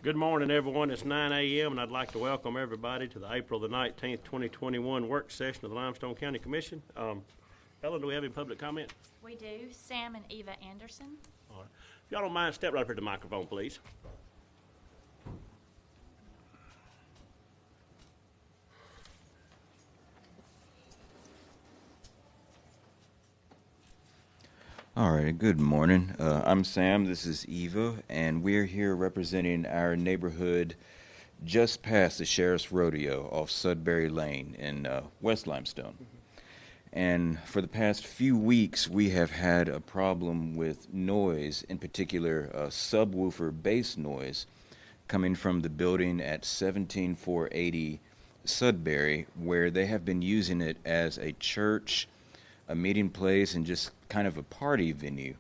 Good morning, everyone. It's 9 a.m., and I'd like to welcome everybody to the April the 19th, 2021 work session of the Limestone County Commission. Ellen, do we have any public comment? We do. Sam and Eva Anderson. All right. If y'all don't mind, step right up here to the microphone, please. All right, good morning. I'm Sam, this is Eva, and we're here representing our neighborhood just past the Sheriff's Rodeo off Sudbury Lane in West Limestone. And for the past few weeks, we have had a problem with noise, in particular subwoofer bass noise, coming from the building at 17480 Sudbury, where they have been using it as a church, a meeting place, and just kind of a party venue.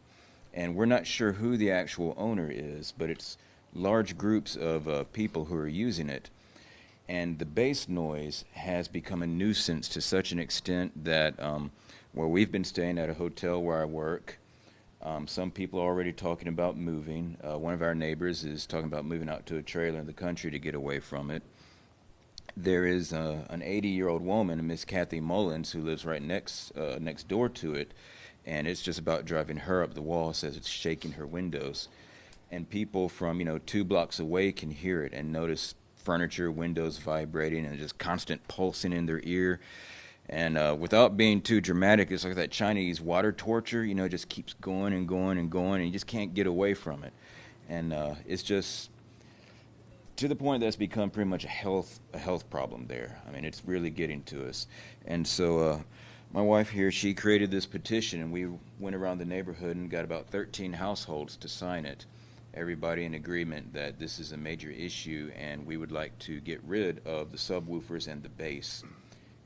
And we're not sure who the actual owner is, but it's large groups of people who are using it. And the bass noise has become a nuisance to such an extent that where we've been staying at a hotel where I work, some people are already talking about moving. One of our neighbors is talking about moving out to a trailer in the country to get away from it. There is an 80-year-old woman, Miss Kathy Mullins, who lives right next door to it, and it's just about driving her up the wall, says it's shaking her windows. And people from, 2 blocks away can hear it and notice furniture, windows vibrating, and just constant pulsing in their ear. And without being too dramatic, it's like that Chinese water torture, it just keeps going and going and going, and you just can't get away from it. And it's just to the point that it's become pretty much a health problem there. I mean, it's really getting to us. And so my wife here, she created this petition, and we went around the neighborhood and got about 13 households to sign it. Everybody in agreement that this is a major issue, and we would like to get rid of the subwoofers and the bass,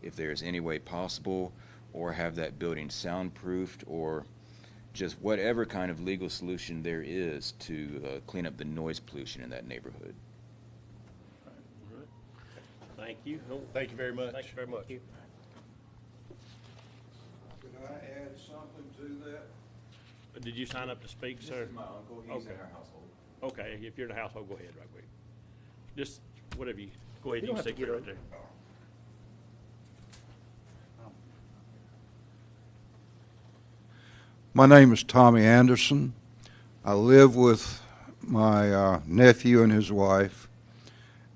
if there is any way possible, or have that building soundproofed, or just whatever kind of legal solution there is to clean up the noise pollution in that neighborhood. Thank you. Thank you very much. Thank you very much. Could I add something to that? Did you sign up to speak, sir? This is my uncle. He's in our household. Okay, if you're in the household, go ahead right quick. Just whatever you, go ahead, You you don't can have to sit get right up. there. My name is Tommy Anderson. I live with my nephew and his wife,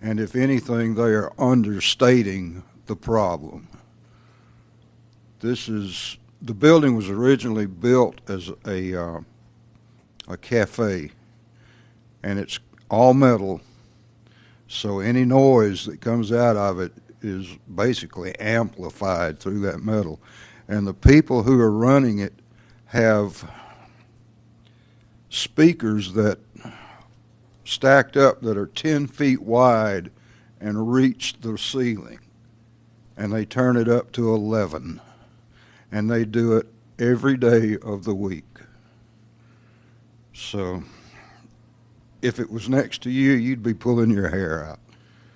and if anything, they are understating the problem. The building was originally built as a cafe, and it's all metal, so any noise that comes out of it is basically amplified through that metal. And the people who are running it have speakers that stacked up that are 10 feet wide and reach the ceiling, and they turn it up to 11, and they do it every day of the week. So if it was next to you, you'd be pulling your hair out.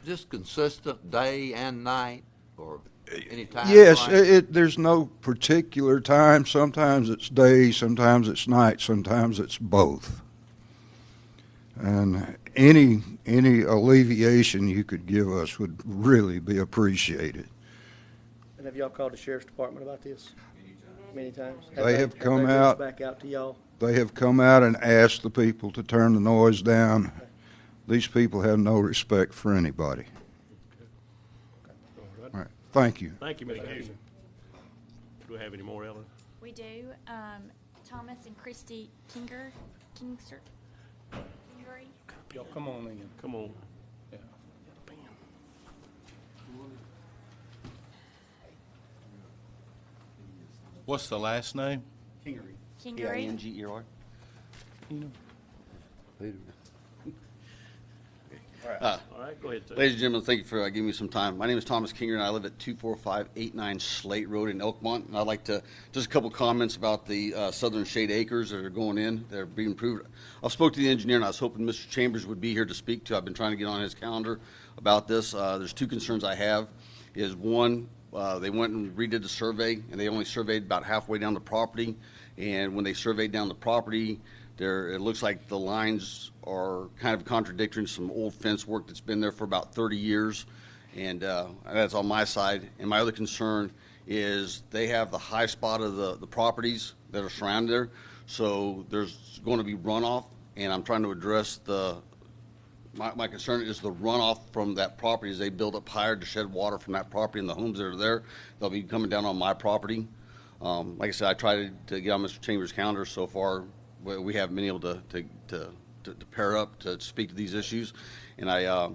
Just consistent day and night, or any time? Yes, frame? there's no particular time. Sometimes it's day, sometimes it's night, sometimes it's both. And any alleviation you could give us would really be appreciated. And have y'all called the sheriff's department about this? Many times. They have come reached out. back out to y'all? They have come out and asked the people to turn the noise down. These people have no respect for anybody. All right. Thank you. Thank you, Mr. Anderson. Do we have any more, Ellen? We do. Thomas and Christy Kingery. Y'all come on in. Come on. Yeah. What's the last name? Kingery. Kingery. All right, go ahead, sir. Ladies and gentlemen, thank you for giving me some time. My name is Thomas Kinger, and I live at 24589 Slate Road in Elkmont. And I'd like to, just a couple comments about the Southern Shade Acres that are going in. They're being improved. I spoke to the engineer, and I was hoping Mr. Chambers would be here to speak to. I've been trying to get on his calendar about this. There's 2 concerns I have. Is one, they went and redid the survey, and they only surveyed about halfway down the property. And when they surveyed down the property, It looks like the lines are kind of contradicting some old fence work that's been there for about 30 years. And that's on my side. And my other concern is they have the high spot of the properties that are surrounded there. So there's going to be runoff, and I'm trying to address my concern is the runoff from that property as they build up higher to shed water from that property and the homes that are there. They'll be coming down on my property. Like I said, I tried to get on Mr. Chambers' calendar. So far, we haven't been able to pair up to speak to these issues. And I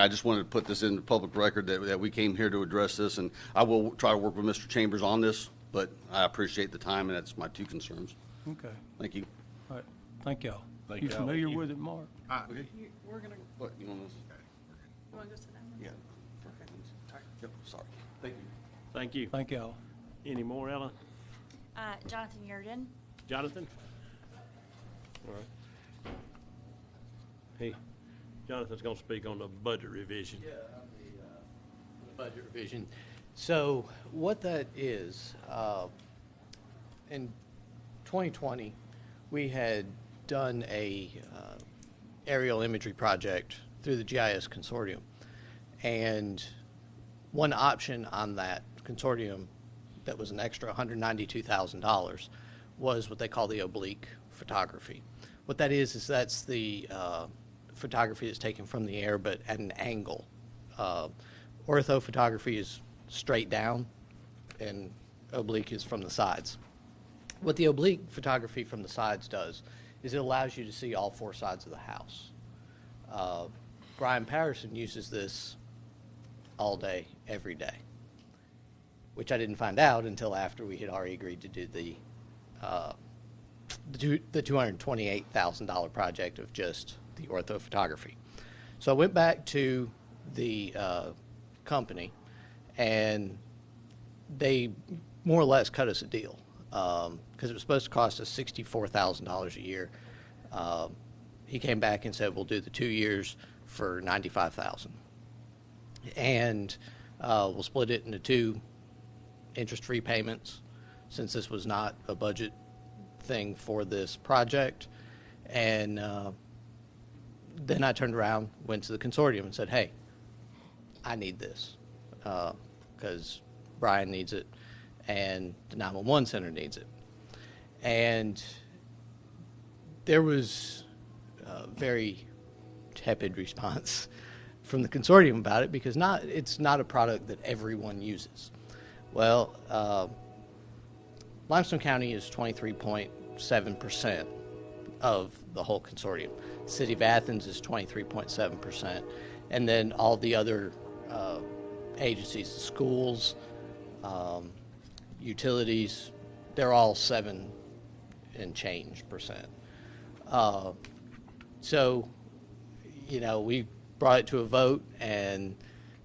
just wanted to put this in the public record that we came here to address this. And I will try to work with Mr. Chambers on this, but I appreciate the time, and that's my two concerns. Okay. Thank you. All right. Thank y'all. Thank You y'all. familiar with it, Mark? We're going to, what, you want this? You want to go sit down? Yeah. Yep, sorry. Thank you. Thank you. Thank y'all. Any more, Ellen? Jonathan Yurden. Jonathan? All right. Hey, Jonathan's going to speak on the budget revision. Yeah, the budget revision. So what that is, in 2020, we had done a aerial imagery project through the GIS consortium. And one option on that consortium that was an extra $192,000 was what they call the oblique photography. What that is that's the photography that's taken from the air but at an angle. Ortho photography is straight down and oblique is from the sides. What the oblique photography from the sides does is it allows you to see all four sides of the house. Brian Patterson uses this all day, every day, which I didn't find out until after we had already agreed to do the $228,000 project of just the ortho photography. So I went back to the company, and they more or less cut us a deal because it was supposed to cost us $64,000 a year. He came back and said, we'll do the 2 years for $95,000. And we'll split it into 2 interest-free payments since this was not a budget thing for this project. And then I turned around, went to the consortium and said, hey, I need this because Brian needs it and the 911 center needs it. And there was a very tepid response from the consortium about it because it's not a product that everyone uses. Well, Limestone County is 23.7% of the whole consortium. City of Athens is 23.7%. And then all the other agencies, schools, utilities, they're all 7 and change percent. So, you know, we brought it to a vote, and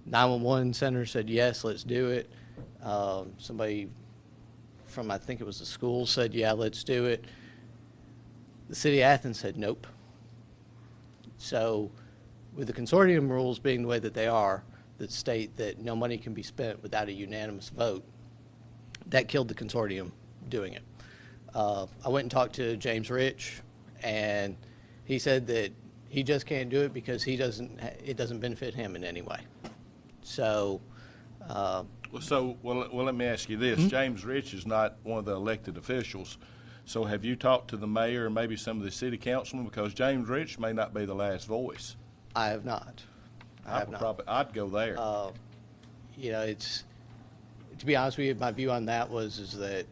911 center said, yes, let's do it. Somebody from, I think it was the school, said, yeah, let's do it. The city of Athens said, nope. So with the consortium rules being the way that they are, that state that no money can be spent without a unanimous vote, that killed the consortium doing it. I went and talked to James Rich, and he said that he just can't do it because it doesn't benefit him in any way. So, Well, let me ask you this. James Rich is not one of the elected officials. So have you talked to the mayor and maybe some of the city councilmen? Because James Rich may not be the last voice. I have not. I'd go there. You know, to be honest with you, my view on that is that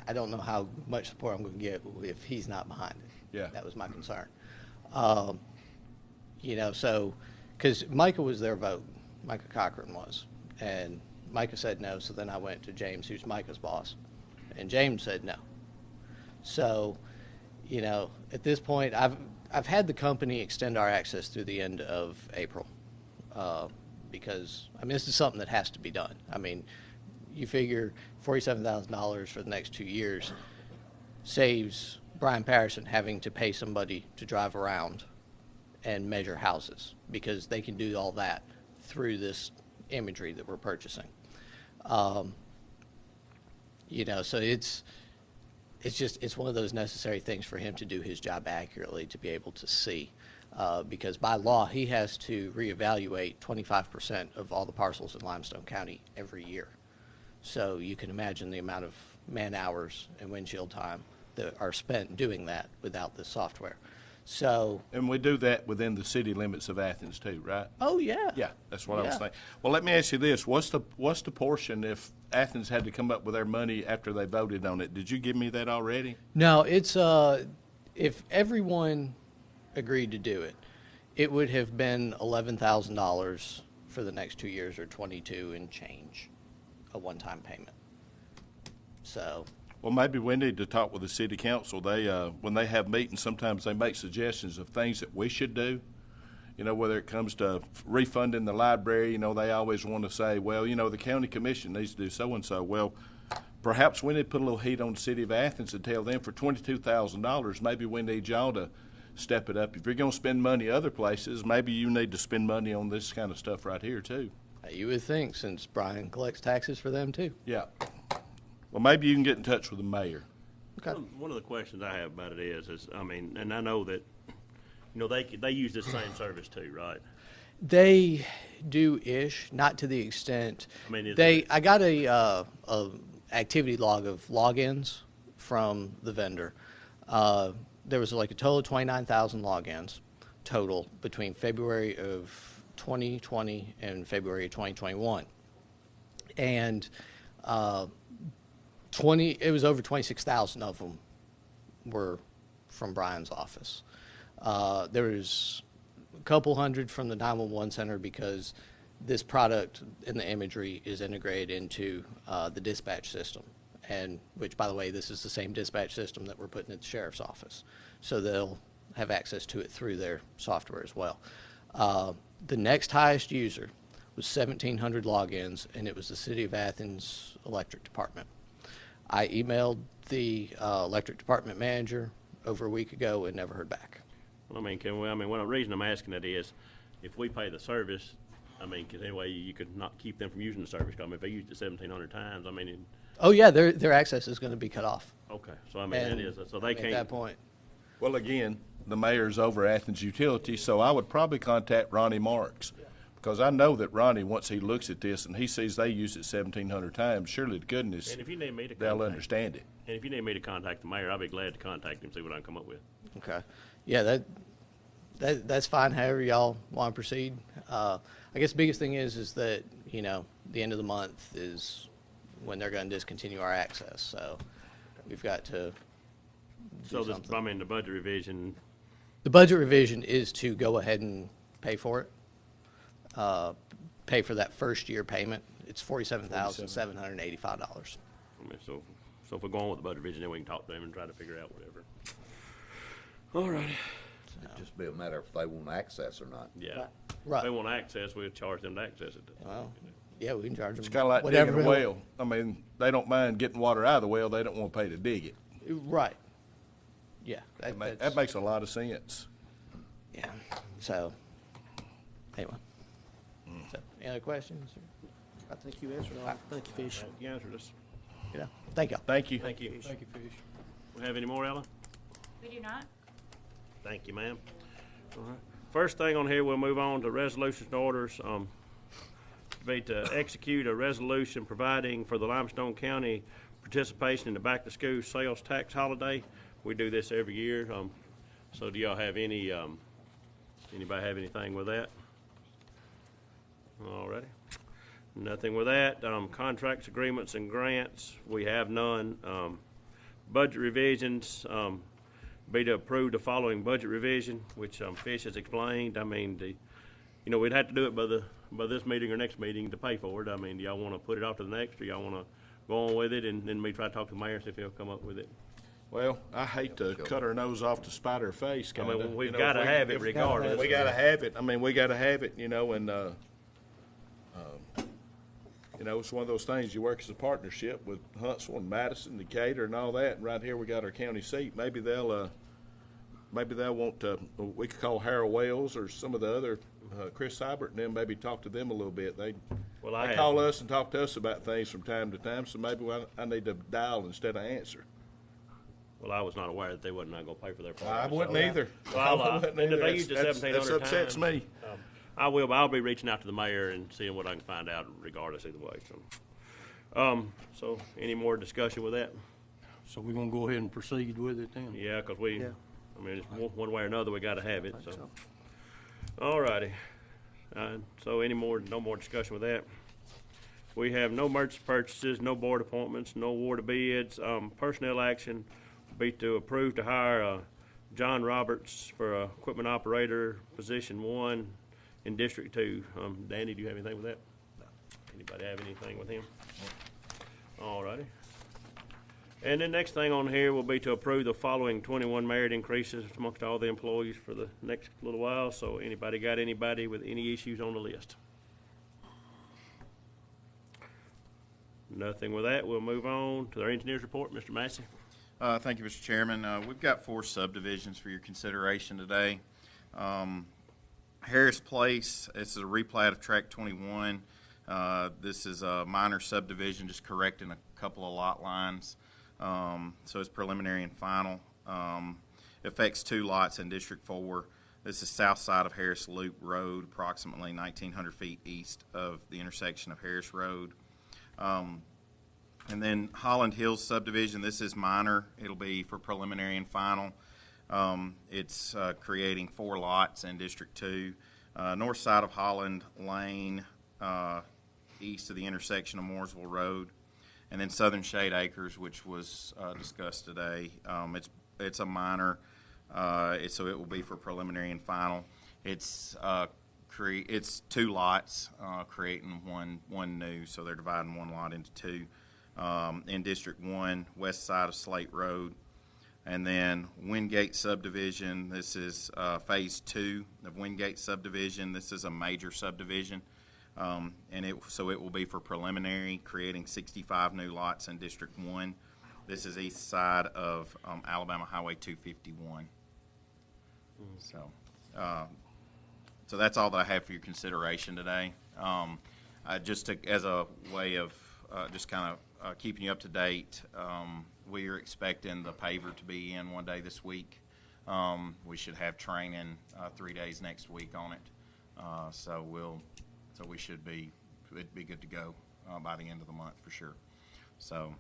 I don't know how much support I'm going to get if he's not behind it. Yeah. That was my concern. You know, so, because Micah was their vote. Micah Cochran was. And Micah said no, so then I went to James, who's Micah's boss. And James said no. So, you know, at this point, I've had the company extend our access through the end of April because, I mean, this is something that has to be done. I mean, you figure $47,000 for the next 2 years saves Brian Patterson having to pay somebody to drive around and measure houses because they can do all that through this imagery that we're purchasing. You know, so it's it's one of those necessary things for him to do his job accurately, to be able to see. Because by law, he has to reevaluate 25% of all the parcels in Limestone County every year. So you can imagine the amount of man hours and windshield time that are spent doing that without this software. So, And we do that within the city limits of Athens too, right? oh yeah. Yeah, that's what I was Yeah. thinking. Well, let me ask you this: what's the portion if Athens had to come up with their money after they voted on it? Did you give me that already? No, it's if everyone agreed to do it, it would have been $11,000 for the next 2 years, or 22 and change, a one-time payment. So, Well, maybe we need to talk with the city council. They, when they have meetings, sometimes they make suggestions of things that we should do. You know, whether it comes to refunding the library, you know, they always want to say, well, you know, the county commission needs to do so-and-so. Well, perhaps we need to put a little heat on the city of Athens and tell them for $22,000, maybe we need y'all to step it up. If you're going to spend money other places, maybe you need to spend money on this kind of stuff right here, too. you would think, since Brian collects taxes for them too. Yeah. Well, maybe you can get in touch with the mayor. Okay. One of the questions I have about it is I mean, and I know that, you know, they use this same service too, right? They do-ish, not to the extent. I mean, I got a activity log of logins from the vendor. There was like a total of 29,000 logins total between February of 2020 and February of 2021. And it was over 26,000 of them were from Brian's office. There was a couple hundred from the 911 center, because this product and the imagery is integrated into the dispatch system, and which, by the way, this is the same dispatch system that we're putting at the sheriff's office, so they'll have access to it through their software as well. The next highest user was 1,700 logins, and it was the City of Athens Electric Department. I emailed the electric department manager over a week ago and never heard back. Well, I mean, the reason I'm asking that is, if we pay the service, I mean, 'cause anyway, you could not keep them from using the service. I mean, if they used it 1,700 times, I mean. Oh yeah, their access is going to be cut off. Okay, so I mean, And, that is, so they At can't. that point. Well, again, the mayor's over Athens Utilities, so I would probably contact Ronnie Marks. Because I know that Ronnie, once he looks at this and he sees they use it 1,700 times, surely to goodness, And if you need me to they'll contact, understand it. and if you need me to contact the mayor, I'll be glad to contact him, see what I can come up with. Okay. Yeah, that's fine. However y'all want to proceed. I guess the biggest thing is that, you know, the end of the month is when they're going to discontinue our access. So we've got to So do this, something. I mean, the budget revision, The budget revision is to go ahead and pay for it. Pay for that first year payment. It's $47,785. I mean, so if we're going with the budget revision, then we can talk to them and try to figure out whatever. All right. It'd just be a matter if they want access or not. Yeah. Right. If they want access, we'll charge them to access it. Well, yeah, we can charge them It's kind of like whatever. digging a well. I mean, they don't mind getting water out of the well, they don't want to pay to dig it. Right. Yeah. That makes a lot of sense. Yeah. So, anyway. So, any other questions? I think you answered all. Thank you, Fish. You answered us. Yeah. Thank y'all. Thank you. Thank you. Thank you, Fish. We have any more, Ella? We do not? Thank you, ma'am. All right. First thing on here, we'll move on to resolutions and orders. Be to execute a resolution providing for the Limestone County participation in the back-to-school sales tax holiday. We do this every year. So do y'all have any, anybody have anything with that? All righty. Nothing with that. Contracts, agreements, and grants, we have none. Budget revisions, be to approve the following budget revision, which Fish has explained. I mean, you know, we'd have to do it by this meeting or next meeting to pay for it. I mean, do y'all want to put it off to the next, or y'all want to go on with it, and then me try to talk to the mayor, see if he'll come up with it? Well, I hate to cut our nose off to spite our face, I kind of. mean, we've got to have it regardless. We got to have it. I mean, we got to have it, you know, and, you know, it's one of those things, you work as a partnership with Huntsville and Madison, Decatur, and all that, and right here we got our county seat. Maybe they'll want to, we could call Harold Wells or some of the other, Chris Seibert, and then maybe talk to them a little bit. They call us and talk to us about things from time to time, so maybe I need to dial instead of answer. Well, I was not aware that they wasn't not gonna pay for their part. I wouldn't so- either. Well, I wouldn't and if either. they use the That's 1,700 upsets times, me. I will, but I'll be reaching out to the mayor and seeing what I can find out regardless either way, so any more discussion with that? So we're gonna go ahead and proceed with it then? Yeah, cause Yeah. I mean, it's one way or another, we gotta have it, I think so. All righty. So no more discussion with that. We have no merchant purchases, no board appointments, no award of bids. Personnel action will be to approve to hire, John Roberts for equipment operator, position 1 in District 2. Danny, do you have anything with that? Anybody have anything with him? All righty. And the next thing on here will be to approve the following 21 merit increases amongst all the employees for the next little while. So anybody got anybody with any issues on the list? Nothing with that. We'll move on to our engineer's report. Mr. Massey. Thank you, Mr. Chairman. We've got 4 subdivisions for your consideration today. Harris Place, this is a replat of Tract 21. This is a minor subdivision, just correcting a couple of lot lines. So it's preliminary and final. Affects 2 lots in District 4. This is south side of Harris Loop Road, approximately 1,900 feet east of the intersection of Harris Road. And then Holland Hills subdivision, this is minor. It'll be for preliminary and final. It's creating 4 lots in District 2. North side of Holland Lane, east of the intersection of Mooresville Road. And then Southern Shade Acres, which was discussed today. It's a minor, so it will be for preliminary and final. It's 2 lots, creating one new, so they're dividing 1 lot into 2. In District 1, west side of Slate Road. And then Wingate subdivision, this is phase 2 of Wingate subdivision. This is a major subdivision, and so it will be for preliminary, creating 65 new lots in District 1. This is east side of Alabama Highway 251. So that's all that I have for your consideration today. As a way of just kind of keeping you up to date, we are expecting the paver to be in one day this week. We should have training 3 days next week on it. So we should be good to go by the end of the month for sure. So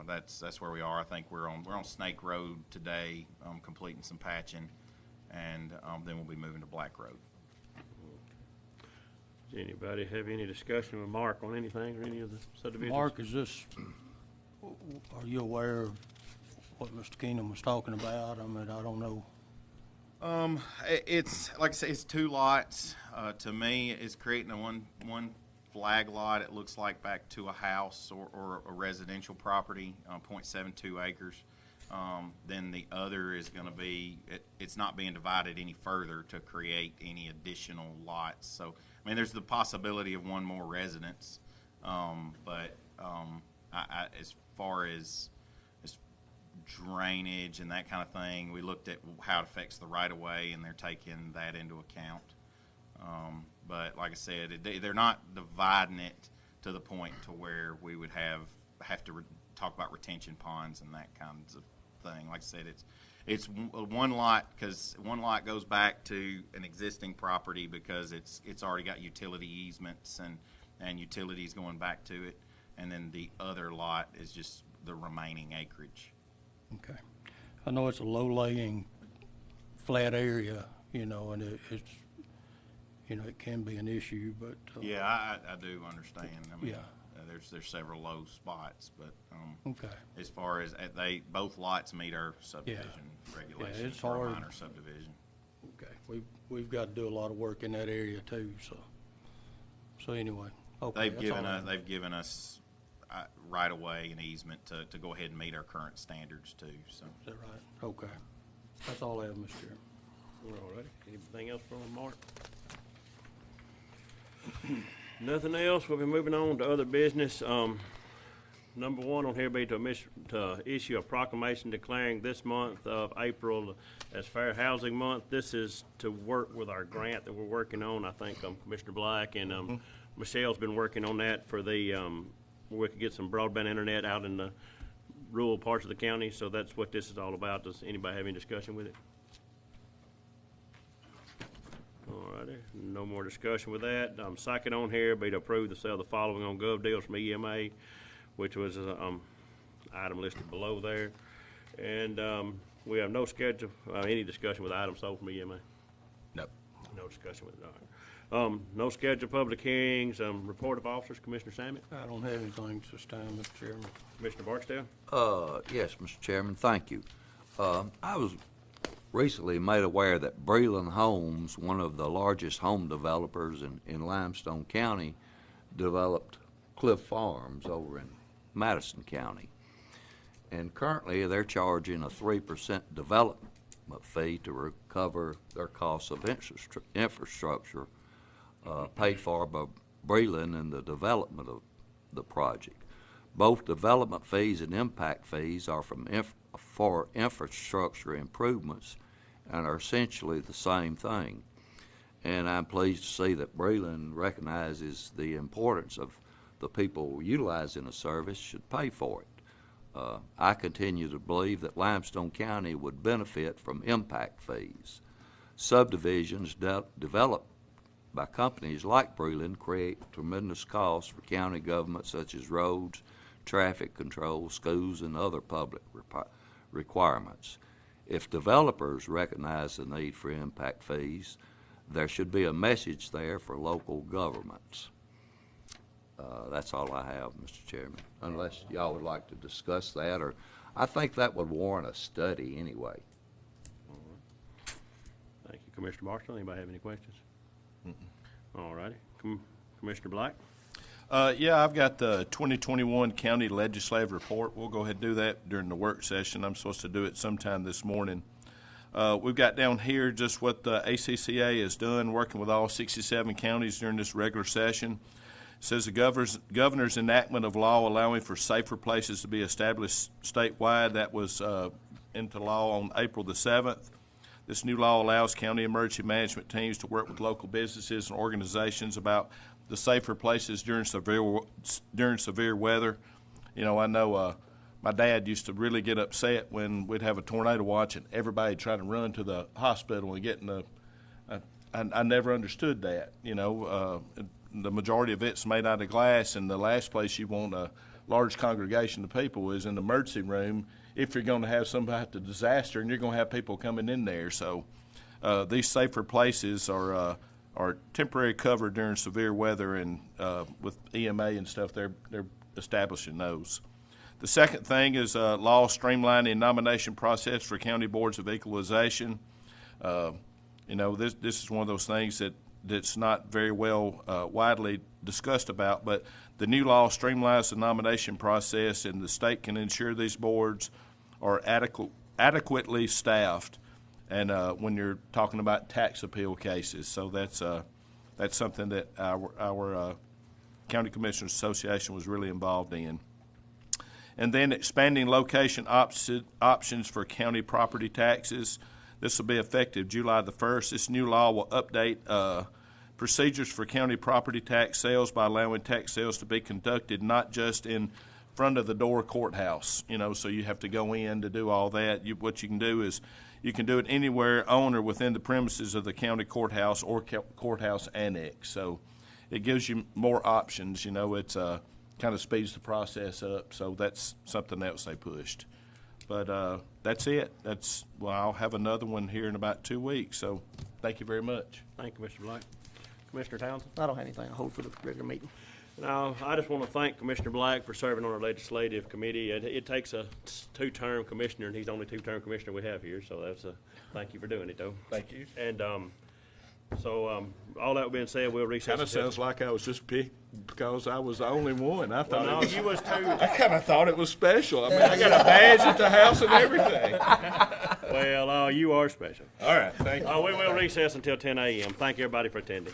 that's where we are. I think we're on Snake Road today, completing some patching, and then we'll be moving to Black Road. Does anybody have any discussion with Mark on anything or any of the subdivisions? Mark, are you aware of what Mr. Keenum was talking about? I mean, I don't know. It's like I say, it's 2 lots. To me, it's creating one flag lot. It looks like back to a house or a residential property, 0.72 acres. Then the other is going to be, it's not being divided any further to create any additional lots. So, I mean, there's the possibility of one more residence, but as far as drainage and that kind of thing, we looked at how it affects the right-of-way, and they're taking that into account. But like I said, they're not dividing it to the point to where we would have to talk about retention ponds and that kinds of thing. Like I said, it's one lot, because one lot goes back to an existing property because it's already got utility easements and utilities going back to it, and then the other lot is just the remaining acreage. Okay. I know it's a low-laying, flat area, and it's, it can be an issue, but. Yeah, I do understand. I mean, yeah. There's several low spots, but okay. As far as both lots meet our subdivision regulations it's for a hard. minor subdivision. Okay. We've got to do a lot of work in that area too. So anyway. Okay. They've given us right away an easement to go ahead and meet our current standards too. So. Is that right? Okay. That's all I have, Mr. Chairman. All righty. Anything else from Mark? Nothing else. We'll be moving on to other business. Number 1 on here be to issue a proclamation declaring this month of April as Fair Housing Month. This is to work with our grant that we're working on. I think Commissioner Black and Michelle's been working on that for the where we could get some broadband internet out in the rural parts of the county, so that's what this is all about. Does anybody have any discussion with it? All righty, no more discussion with that. Second on here, be to approve the sale of the following on gov deals from EMA, which was item listed below there. And we have no schedule, any discussion with items sold from EMA? Nope. No discussion with it. All right. No scheduled public hearings. Report of officers, Commissioner Sammett, I don't have anything this time, Mr. Chairman. Commissioner Barksdale. Yes, Mr. Chairman, thank you. I was recently made aware that Breland Homes, one of the largest home developers in Limestone County, developed Cliff Farms over in Madison County. And currently, they're charging a 3% development fee to recover their costs of infrastructure paid for by Breland in the development of the project. Both development fees and impact fees are for infrastructure improvements and are essentially the same thing. And I'm pleased to see that Breland recognizes the importance of the people utilizing the service should pay for it. I continue to believe that Limestone County would benefit from impact fees. Subdivisions developed by companies like Breland create tremendous costs for county government, such as roads, traffic control, schools, and other public requirements. If developers recognize the need for impact fees, there should be a message there for local governments. That's all I have, Mr. Chairman, unless y'all would like to discuss that, or I think that would warrant a study anyway. Thank you, Commissioner Barksdale. Anybody have any questions? All righty. Commissioner Black. Yeah, I've got the 2021 County Legislative Report. We'll go ahead and do that during the work session. I'm supposed to do it sometime this morning. We've got down here just what the ACCA has done, working with all 67 counties during this regular session. It says the governor's enactment of law allowing for safer places to be established statewide. That was into law on April the 7th. This new law allows county emergency management teams to work with local businesses and organizations about the safer places during severe weather. You know, I know my dad used to really get upset when we'd have a tornado watch and everybody trying to run to the hospital and get in the. I never understood that. You know, the majority of it's made out of glass, and the last place you want a large congregation of people is in the emergency room if you're going to have some type of disaster and you're going to have people coming in there. So these safer places are temporary cover during severe weather, and with EMA and stuff, they're establishing those. The second thing is law streamlining nomination process for county boards of equalization. You know, this is one of those things that's not very well widely discussed about, but the new law streamlines the nomination process, and the state can ensure these boards are adequately staffed. And when you're talking about tax appeal cases, so that's something that our County Commissioners Association was really involved in. And then expanding location options for county property taxes. This will be effective July the 1st. This new law will update procedures for county property tax sales by allowing tax sales to be conducted not just in front of the door courthouse, you know, so you have to go in to do all that. What you can do is you can do it anywhere on or within the premises of the county courthouse or courthouse annex. So it gives you more options. You know, it's kind of speeds the process up. So that's something else they pushed. But that's it. Well, I'll have another one here in about 2 weeks. So thank you very much. Thank you, Mr. Black. Commissioner Townsend. I don't have anything. I'll hold for the regular meeting. No, I just want to thank Commissioner Black for serving on our legislative committee. It takes a two-term commissioner, and he's the only two-term commissioner we have here, so that's thank you for doing it, though. Thank you. And so all that being said, we'll recess. Kind of sounds like I was just picked because I was the only one. I thought no, you was too. I kind of thought it was special. I mean, I got a badge at the house and everything. Well, you are special. All right, thank you. We will recess until 10 a.m. Thank everybody for attending.